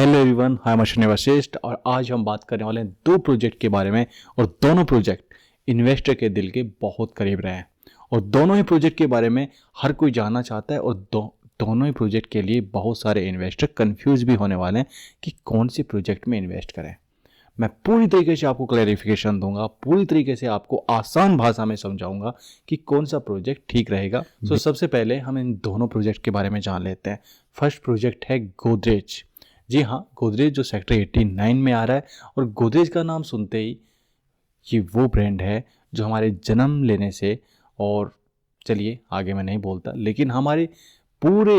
Hello everyone, हाय मैं वशिष्ठ और आज हम बात करने वाले हैं दो प्रोजेक्ट के बारे में। और दोनों प्रोजेक्ट इन्वेस्टर के दिल के बहुत करीब रहे हैं और दोनों ही प्रोजेक्ट के बारे में हर कोई जानना चाहता है। और दोनों ही प्रोजेक्ट के लिए बहुत सारे इन्वेस्टर कंफ्यूज भी होने वाले हैं कि कौन से प्रोजेक्ट में इन्वेस्ट करें। मैं पूरी तरीके से आपको क्लैरिफिकेशन दूंगा, पूरी तरीके से आपको आसान भाषा में समझाऊंगा कि कौन सा प्रोजेक्ट ठीक रहेगा। सबसे पहले हम इन दोनों प्रोजेक्ट के बारे में जान लेते हैं। फर्स्ट प्रोजेक्ट है गोदरेज। जी हाँ, गोदरेज जो सेक्टर 89 में आ रहा है। और गोदरेज का नाम सुनते ही ये वो ब्रांड है जो हमारे जन्म लेने से, और चलिए आगे मैं नहीं बोलता, लेकिन हमारे पूरे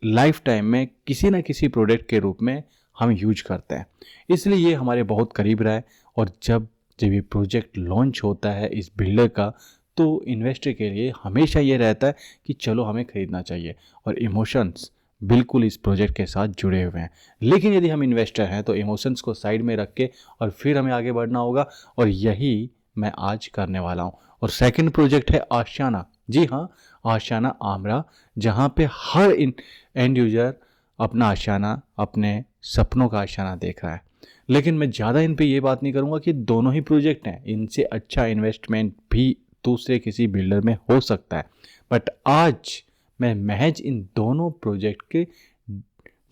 लाइफ टाइम में किसी ना किसी प्रोडक्ट के रूप में हम यूज करते हैं, इसलिए ये हमारे बहुत करीब रहा है। और जब ये प्रोजेक्ट लॉन्च होता है इस बिल्डर का, तो इन्वेस्टर के लिए हमेशा ये रहता है कि चलो हमें ख़रीदना चाहिए, और इमोशंस बिल्कुल इस प्रोजेक्ट के साथ जुड़े हुए हैं। लेकिन यदि हम इन्वेस्टर हैं तो इमोशंस को साइड में रख के और फिर हमें आगे बढ़ना होगा, और यही मैं आज करने वाला हूँ। और सेकंड प्रोजेक्ट है आशियाना। जी हाँ, आशियाना आमरा, जहाँ पे हर एंड यूजर अपना आशियाना, अपने सपनों का आशियाना देख रहा है। लेकिन मैं ज़्यादा इन पे ये बात नहीं करूँगा कि दोनों ही प्रोजेक्ट हैं, इनसे अच्छा इन्वेस्टमेंट भी दूसरे किसी बिल्डर में हो सकता है। बट आज मैं महज इन दोनों प्रोजेक्ट के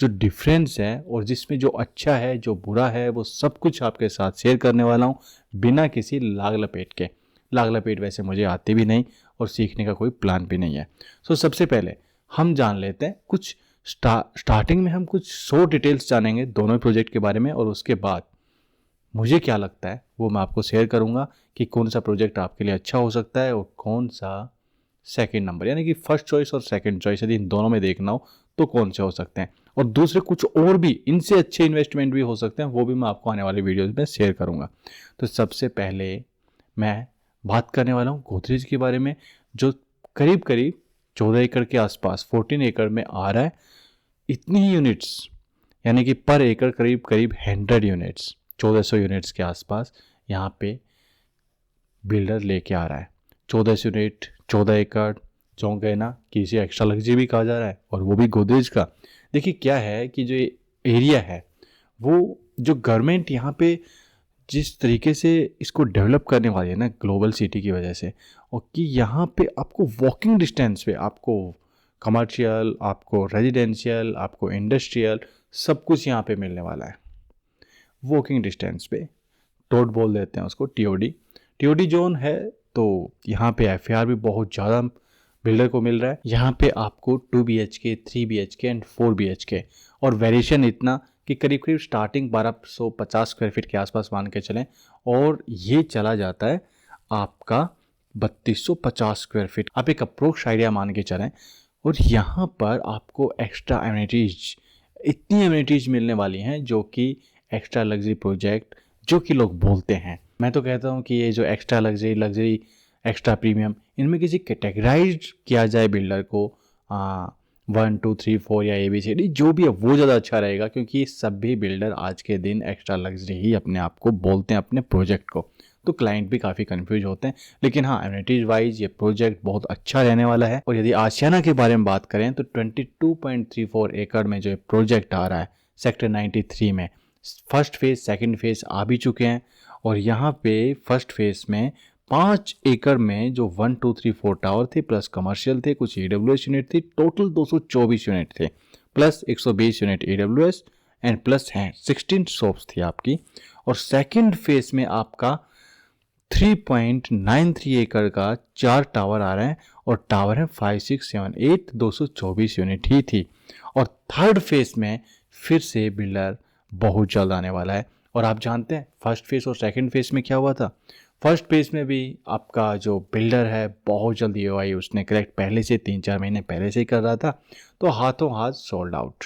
जो डिफरेंस है और जिसमें जो अच्छा है जो बुरा है वो सब कुछ आपके साथ शेयर करने वाला हूँ, बिना किसी लाग लपेट के। लाग लपेट वैसे मुझे आती भी नहीं और सीखने का कोई प्लान भी नहीं है। सबसे पहले हम जान लेते हैं कुछ स्टार्टिंग में हम कुछ 100 डिटेल्स जानेंगे दोनों प्रोजेक्ट के बारे में, और उसके बाद मुझे क्या लगता है वो मैं आपको शेयर करूंगा कि कौन सा प्रोजेक्ट आपके लिए अच्छा हो सकता है और कौन सा सेकंड नंबर, यानी कि फर्स्ट चॉइस और सेकंड चॉइस यदि इन दोनों में देखना हो तो कौन से हो सकते हैं। और दूसरे कुछ और भी इनसे अच्छे इन्वेस्टमेंट भी हो सकते हैं, वो भी मैं आपको आने वाले वीडियोस में शेयर करूंगा। तो सबसे पहले मैं बात करने वाला हूँ गोदरेज के बारे में, जो करीब करीब 14 एकड़ के आसपास 14 एकड़ में आ रहा है। इतनी ही यूनिट्स, यानी कि पर एकड़ करीब करीब 100 यूनिट्स, 1400 यूनिट्स के आसपास यहाँ पे बिल्डर लेके आ रहा है। 1400 यूनिट, 14 एकड़, जो गए ना कि इसे एक्स्ट्रा लग्जरी भी कहा जा रहा है, और वो भी गोदरेज का। देखिए क्या है कि जो एरिया है वो, जो गवर्नमेंट यहाँ पे जिस तरीके से इसको डेवलप करने वाली है ना ग्लोबल सिटी की वजह से, और कि यहाँ पे आपको वॉकिंग डिस्टेंस पे आपको कमर्शियल, आपको रेजिडेंशियल, आपको इंडस्ट्रियल सब कुछ यहाँ पे मिलने वाला है वॉकिंग डिस्टेंस पे। टोड बोल देते हैं उसको, टीओडी जोन है। तो यहाँ पे एफएआर भी बहुत ज़्यादा बिल्डर को मिल रहा है। यहाँ पे आपको 2 BHK, 3 BHK एंड 4 BHK, और वेरिएशन इतना कि करीब करीब स्टार्टिंग 1250 स्क्वायर फीट के आसपास मान के चलें, और ये चला जाता है आपका 3250 स्क्वायर फीट। आप एक अप्रोक्स आइडिया मान के चलें। और यहाँ पर आपको एक्स्ट्रा एमिनिटीज, इतनी एमिनिटीज मिलने वाली हैं जो कि एक्स्ट्रा लग्जरी प्रोजेक्ट जो कि लोग बोलते हैं। मैं तो कहता हूँ कि ये जो एक्स्ट्रा लग्जरी एक्स्ट्रा प्रीमियम, इनमें किसी कैटेगराइज किया जाए बिल्डर को 1 2 3 4 या ABCD जो भी है वो ज़्यादा अच्छा रहेगा, क्योंकि सभी बिल्डर आज के दिन एक्स्ट्रा लग्जरी ही अपने आप को बोलते हैं अपने प्रोजेक्ट को। तो क्लाइंट भी काफ़ी कंफ्यूज होते हैं। लेकिन हाँ, एमिनिटीज वाइज ये प्रोजेक्ट बहुत अच्छा रहने वाला है। और यदि आशियाना के बारे में बात करें तो 22.34 एकड़ में जो प्रोजेक्ट आ रहा है सेक्टर 93 में, फर्स्ट फेज सेकंड फेज आ भी चुके हैं। और यहाँ पे फर्स्ट फेज में 5 एकड़ में जो 1 2 3 4 टावर थे, प्लस कमर्शियल थे, कुछ AWS यूनिट थी, टोटल 224 यूनिट थे, plus 120 unit AWS and plus हैं 16 शॉप्स थी आपकी। और सेकंड फेज में आपका 3.93 एकड़ का 4 टावर आ रहे हैं, और टावर है 5 6 7 8, 224 यूनिट ही थी। और थर्ड फेज में फिर से बिल्डर बहुत जल्द आने वाला है। और आप जानते हैं फर्स्ट फेज और सेकंड फेज में क्या हुआ था। फर्स्ट फेज में भी आपका जो बिल्डर है बहुत जल्द EOI उसने करेक्ट पहले से 3-4 महीने पहले से ही कर रहा था, तो हाथों हाथ सोल्ड आउट।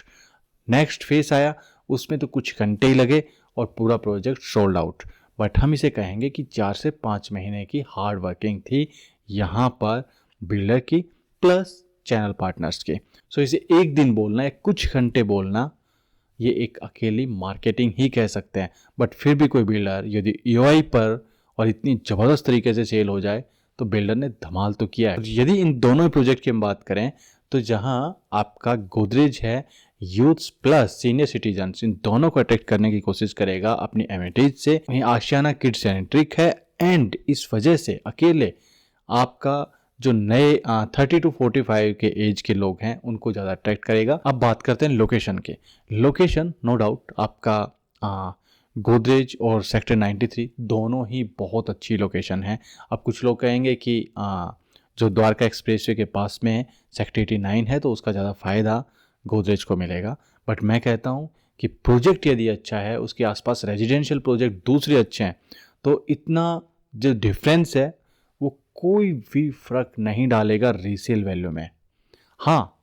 नेक्स्ट फेज आया, उसमें तो कुछ घंटे ही लगे और पूरा प्रोजेक्ट सोल्ड आउट। बट हम इसे कहेंगे कि 4 से 5 महीने की हार्ड वर्किंग थी यहाँ पर बिल्डर की, प्लस चैनल पार्टनर्स की। इसे एक दिन बोलना है, कुछ घंटे बोलना, ये एक अकेली मार्केटिंग ही कह सकते हैं। बट फिर भी कोई बिल्डर यदि EOI पर और इतनी ज़बरदस्त तरीके से सेल हो जाए तो बिल्डर ने धमाल तो किया है। यदि इन दोनों प्रोजेक्ट की हम बात करें तो जहां आपका गोदरेज है यूथ्स प्लस सीनियर सिटीजन्स, इन दोनों को अट्रैक्ट करने की कोशिश करेगा अपनी एमिनिटीज से। वहीं आशियाना किड सेंट्रिक है एंड इस वजह से अकेले आपका जो नए 30 to 45 के एज के लोग हैं उनको ज़्यादा अट्रैक्ट करेगा। अब बात करते हैं लोकेशन के। लोकेशन नो डाउट आपका गोदरेज और सेक्टर 93 दोनों ही बहुत अच्छी लोकेशन है। अब कुछ लोग कहेंगे कि जो द्वारका एक्सप्रेसवे के पास में सेक्टर 89 है तो उसका ज़्यादा फ़ायदा गोदरेज को मिलेगा, बट मैं कहता हूँ कि प्रोजेक्ट यदि अच्छा है, उसके आसपास रेजिडेंशियल प्रोजेक्ट दूसरे अच्छे हैं, तो इतना जो डिफरेंस है वो कोई भी फ़र्क नहीं डालेगा रीसेल वैल्यू में। हाँ,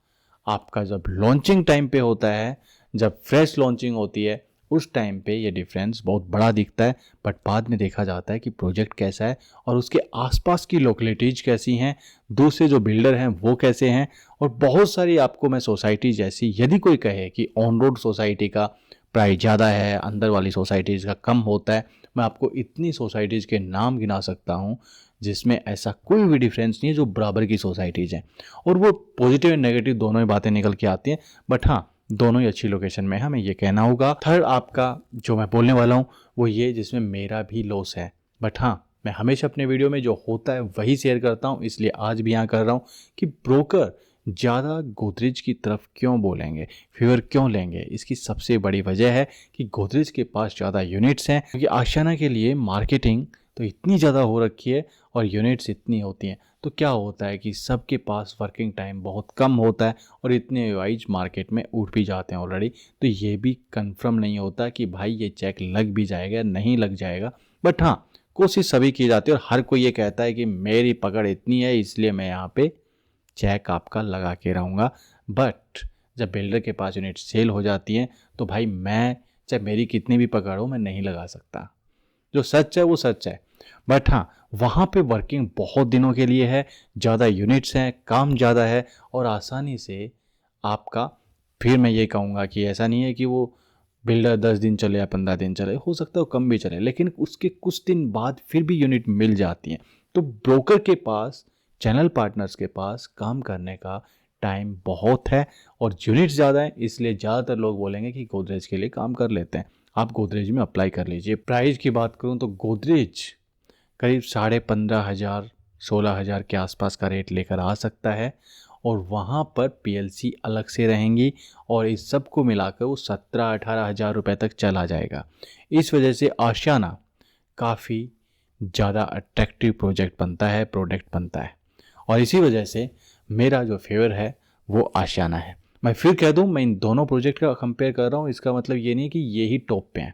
आपका जब लॉन्चिंग टाइम पे होता है, जब फ्रेश लॉन्चिंग होती है, उस टाइम पे ये डिफरेंस बहुत बड़ा दिखता है, बट बाद में देखा जाता है कि प्रोजेक्ट कैसा है और उसके आसपास की लोकेलिटीज कैसी हैं, दूसरे जो बिल्डर हैं वो कैसे हैं। और बहुत सारी आपको मैं सोसाइटी जैसी, यदि कोई कहे कि ऑन रोड सोसाइटी का प्राइस ज़्यादा है, अंदर वाली सोसाइटीज़ का कम होता है, मैं आपको इतनी सोसाइटीज़ के नाम गिना सकता हूँ जिसमें ऐसा कोई भी डिफरेंस नहीं है, जो बराबर की सोसाइटीज़ हैं। और वो पॉजिटिव एंड नेगेटिव दोनों ही बातें निकल के आती हैं, बट हाँ दोनों ही अच्छी लोकेशन में है, हमें ये कहना होगा। थर्ड आपका जो मैं बोलने वाला हूँ वो ये जिसमें मेरा भी लॉस है, बट हाँ मैं हमेशा अपने वीडियो में जो होता है वही शेयर करता हूँ, इसलिए आज भी यहाँ कर रहा हूँ कि ब्रोकर ज़्यादा गोदरेज की तरफ क्यों बोलेंगे, फेवर क्यों लेंगे। इसकी सबसे बड़ी वजह है कि गोदरेज के पास ज़्यादा यूनिट्स हैं, क्योंकि आशियाना के लिए मार्केटिंग तो इतनी ज़्यादा हो रखी है और यूनिट्स इतनी होती हैं, तो क्या होता है कि सबके पास वर्किंग टाइम बहुत कम होता है और इतने वाइज मार्केट में उठ भी जाते हैं ऑलरेडी। तो ये भी कंफर्म नहीं होता कि भाई ये चेक लग भी जाएगा नहीं लग जाएगा, बट हाँ कोशिश सभी की जाती है और हर कोई ये कहता है कि मेरी पकड़ इतनी है इसलिए मैं यहाँ पे चेक आपका लगा के रहूँगा। बट जब बिल्डर के पास यूनिट सेल हो जाती हैं तो भाई मैं चाहे मेरी कितनी भी पकड़ हो मैं नहीं लगा सकता। जो सच है वो सच है, बट हाँ वहाँ पे वर्किंग बहुत दिनों के लिए है, ज़्यादा यूनिट्स हैं, काम ज़्यादा है और आसानी से आपका, फिर मैं ये कहूँगा कि ऐसा नहीं है कि वो बिल्डर 10 दिन चले या 15 दिन चले, हो सकता है वो कम भी चले, लेकिन उसके कुछ दिन बाद फिर भी यूनिट मिल जाती हैं। तो ब्रोकर के पास, चैनल पार्टनर्स के पास काम करने का टाइम बहुत है और यूनिट ज़्यादा है, इसलिए ज़्यादातर लोग बोलेंगे कि गोदरेज के लिए काम कर लेते हैं। आप गोदरेज में अप्लाई कर लीजिए। प्राइस की बात करूं तो गोदरेज करीब 15,500 16,000 के आसपास का रेट लेकर आ सकता है और वहाँ पर पीएलसी अलग से रहेंगी और इस सब को मिलाकर वो 17-18 हज़ार रुपये तक चला जाएगा। इस वजह से आशियाना काफ़ी ज़्यादा अट्रैक्टिव प्रोडक्ट बनता है और इसी वजह से मेरा जो फेवर है वो आशियाना है। मैं फिर कह दूं मैं इन दोनों प्रोजेक्ट का कंपेयर कर रहा हूं, इसका मतलब ये नहीं कि ये ही टॉप पे हैं,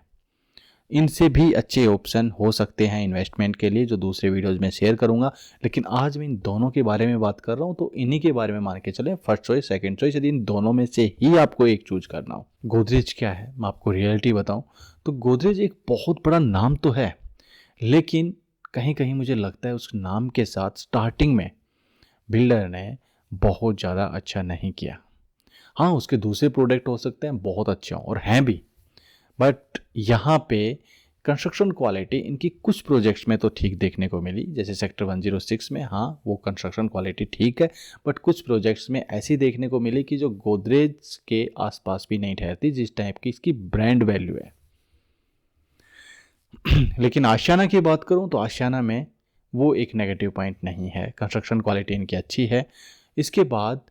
इनसे भी अच्छे ऑप्शन हो सकते हैं इन्वेस्टमेंट के लिए जो दूसरे वीडियोज़ में शेयर करूंगा। लेकिन आज मैं इन दोनों के बारे में बात कर रहा हूं तो इन्हीं के बारे में मान के चलें फर्स्ट चॉइस सेकंड चॉइस, यदि इन दोनों में से ही आपको एक चूज करना हो। गोदरेज क्या है मैं आपको रियलिटी बताऊं तो गोदरेज एक बहुत बड़ा नाम तो है, लेकिन कहीं कहीं मुझे लगता है उस नाम के साथ स्टार्टिंग में बिल्डर ने बहुत ज़्यादा अच्छा नहीं किया। हाँ उसके दूसरे प्रोडक्ट हो सकते हैं बहुत अच्छे हों और हैं भी, बट यहाँ पे कंस्ट्रक्शन क्वालिटी इनकी कुछ प्रोजेक्ट्स में तो ठीक देखने को मिली, जैसे सेक्टर 106 में हाँ वो कंस्ट्रक्शन क्वालिटी ठीक है, बट कुछ प्रोजेक्ट्स में ऐसी देखने को मिली कि जो गोदरेज के आसपास भी नहीं ठहरती जिस टाइप की इसकी ब्रांड वैल्यू है। लेकिन आशियाना की बात करूँ तो आशियाना में वो एक नेगेटिव पॉइंट नहीं है, कंस्ट्रक्शन क्वालिटी इनकी अच्छी है। इसके बाद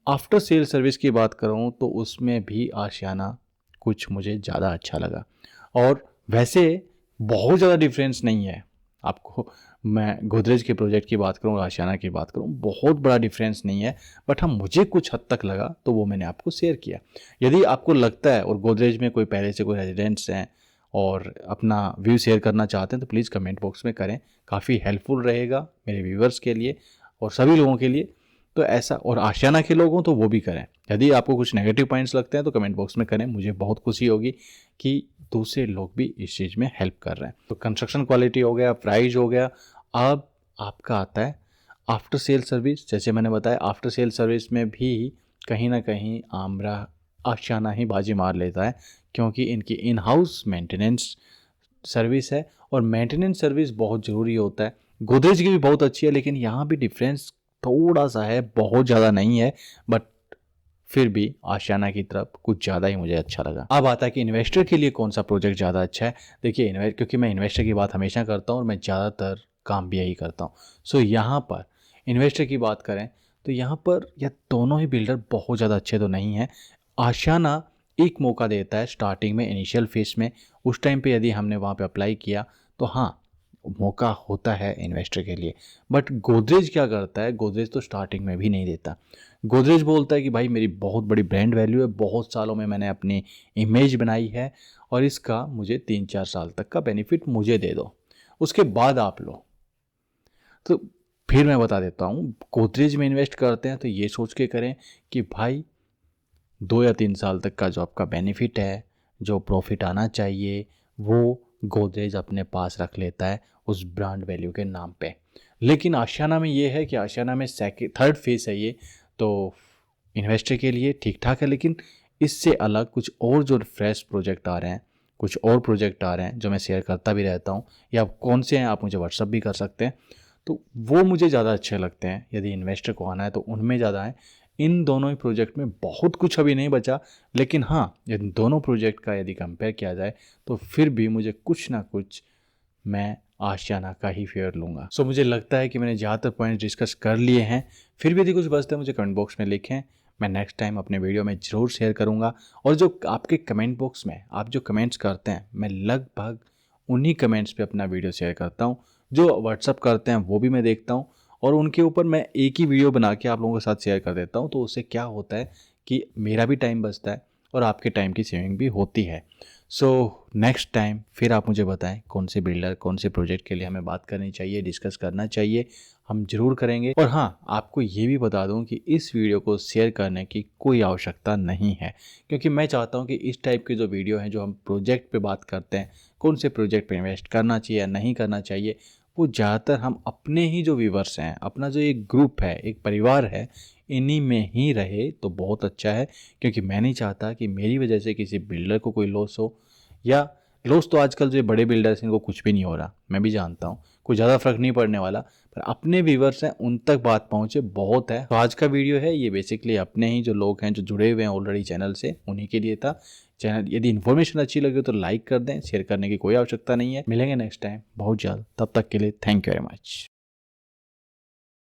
आफ्टर सेल सर्विस की बात करूँ तो उसमें भी आशियाना कुछ मुझे ज़्यादा अच्छा लगा और वैसे बहुत ज़्यादा डिफरेंस नहीं है। आपको मैं गोदरेज के प्रोजेक्ट की बात करूँ और आशियाना की बात करूँ बहुत बड़ा डिफरेंस नहीं है, बट हाँ मुझे कुछ हद तक लगा तो वो मैंने आपको शेयर किया। यदि आपको लगता है और गोदरेज में कोई पहले से कोई रेजिडेंट्स हैं और अपना व्यू शेयर करना चाहते हैं तो प्लीज़ कमेंट बॉक्स में करें, काफ़ी हेल्पफुल रहेगा मेरे व्यूवर्स के लिए और सभी लोगों के लिए। तो ऐसा, और आशियाना के लोग हों तो वो भी करें। यदि आपको कुछ नेगेटिव पॉइंट्स लगते हैं तो कमेंट बॉक्स में करें, मुझे बहुत खुशी होगी कि दूसरे लोग भी इस चीज़ में हेल्प कर रहे हैं। तो कंस्ट्रक्शन क्वालिटी हो गया, प्राइस हो गया, अब आपका आता है आफ्टर सेल सर्विस। जैसे मैंने बताया आफ्टर सेल सर्विस में भी कहीं ना कहीं आशियाना ही बाजी मार लेता है, क्योंकि इनकी इन हाउस मेंटेनेंस सर्विस है और मेंटेनेंस सर्विस बहुत ज़रूरी होता है। गोदरेज की भी बहुत अच्छी है, लेकिन यहाँ भी डिफरेंस थोड़ा सा है, बहुत ज़्यादा नहीं है, बट फिर भी आशियाना की तरफ कुछ ज़्यादा ही मुझे अच्छा लगा। अब आता है कि इन्वेस्टर के लिए कौन सा प्रोजेक्ट ज़्यादा अच्छा है। देखिए क्योंकि मैं इन्वेस्टर की बात हमेशा करता हूँ और मैं ज़्यादातर काम भी यही करता हूँ। सो यहाँ पर इन्वेस्टर की बात करें तो यहाँ पर यह दोनों ही बिल्डर बहुत ज़्यादा अच्छे तो नहीं हैं। आशियाना एक मौका देता है स्टार्टिंग में, इनिशियल फेज में। उस टाइम पे यदि हमने वहाँ पे अप्लाई किया तो हाँ, मौका होता है इन्वेस्टर के लिए। बट गोदरेज क्या करता है, गोदरेज तो स्टार्टिंग में भी नहीं देता। गोदरेज बोलता है कि भाई मेरी बहुत बड़ी ब्रांड वैल्यू है, बहुत सालों में मैंने अपनी इमेज बनाई है और इसका मुझे 3-4 साल तक का बेनिफिट मुझे दे दो, उसके बाद आप लो। तो फिर मैं बता देता हूँ, गोदरेज में इन्वेस्ट करते हैं तो ये सोच के करें कि भाई 2 या 3 साल तक का जो आपका बेनिफिट है, जो प्रॉफिट आना चाहिए, वो गोदरेज अपने पास रख लेता है उस ब्रांड वैल्यू के नाम पे। लेकिन आशियाना में ये है कि आशियाना में थर्ड फेज है ये, तो इन्वेस्टर के लिए ठीक ठाक है। लेकिन इससे अलग कुछ और जो फ्रेश प्रोजेक्ट आ रहे हैं, कुछ और प्रोजेक्ट आ रहे हैं जो मैं शेयर करता भी रहता हूँ, या कौन से हैं आप मुझे व्हाट्सअप भी कर सकते हैं, तो वो मुझे ज़्यादा अच्छे लगते हैं। यदि इन्वेस्टर को आना है तो उनमें ज़्यादा है। इन दोनों ही प्रोजेक्ट में बहुत कुछ अभी नहीं बचा, लेकिन हाँ, इन दोनों प्रोजेक्ट का यदि कंपेयर किया जाए तो फिर भी मुझे कुछ ना कुछ मैं आशियाना का ही फेयर लूँगा। सो मुझे लगता है कि मैंने ज़्यादातर पॉइंट्स डिस्कस कर लिए हैं। फिर भी यदि कुछ बचता है मुझे कमेंट बॉक्स में लिखें, मैं नेक्स्ट टाइम अपने वीडियो में ज़रूर शेयर करूँगा। और जो आपके कमेंट बॉक्स में आप जो कमेंट्स करते हैं, मैं लगभग उन्हीं कमेंट्स पे अपना वीडियो शेयर करता हूँ। जो व्हाट्सअप करते हैं वो भी मैं देखता हूँ और उनके ऊपर मैं एक ही वीडियो बना के आप लोगों के साथ शेयर कर देता हूँ। तो उससे क्या होता है कि मेरा भी टाइम बचता है और आपके टाइम की सेविंग भी होती है। सो नेक्स्ट टाइम फिर आप मुझे बताएं कौन से बिल्डर, कौन से प्रोजेक्ट के लिए हमें बात करनी चाहिए, डिस्कस करना चाहिए, हम ज़रूर करेंगे। और हाँ, आपको ये भी बता दूं कि इस वीडियो को शेयर करने की कोई आवश्यकता नहीं है, क्योंकि मैं चाहता हूं कि इस टाइप के जो वीडियो हैं, जो हम प्रोजेक्ट पे बात करते हैं, कौन से प्रोजेक्ट पे इन्वेस्ट करना चाहिए या नहीं करना चाहिए, वो ज़्यादातर हम अपने ही जो व्यूवर्स हैं, अपना जो एक ग्रुप है, एक परिवार है, इन्हीं में ही रहे तो बहुत अच्छा है। क्योंकि मैं नहीं चाहता कि मेरी वजह से किसी बिल्डर को कोई लॉस हो, या लॉस तो आजकल जो बड़े बिल्डर्स हैं इनको कुछ भी नहीं हो रहा, मैं भी जानता हूँ, कोई ज़्यादा फ़र्क नहीं पड़ने वाला, पर अपने व्यूवर्स हैं उन तक बात पहुँचे बहुत है। तो आज का वीडियो है ये बेसिकली अपने ही जो लोग हैं जो जुड़े हुए हैं ऑलरेडी चैनल से, उन्हीं के लिए था। चैनल यदि इन्फॉर्मेशन अच्छी लगे तो लाइक कर दें, शेयर करने की कोई आवश्यकता नहीं है। मिलेंगे नेक्स्ट टाइम बहुत जल्द, तब तक के लिए थैंक यू वेरी मच।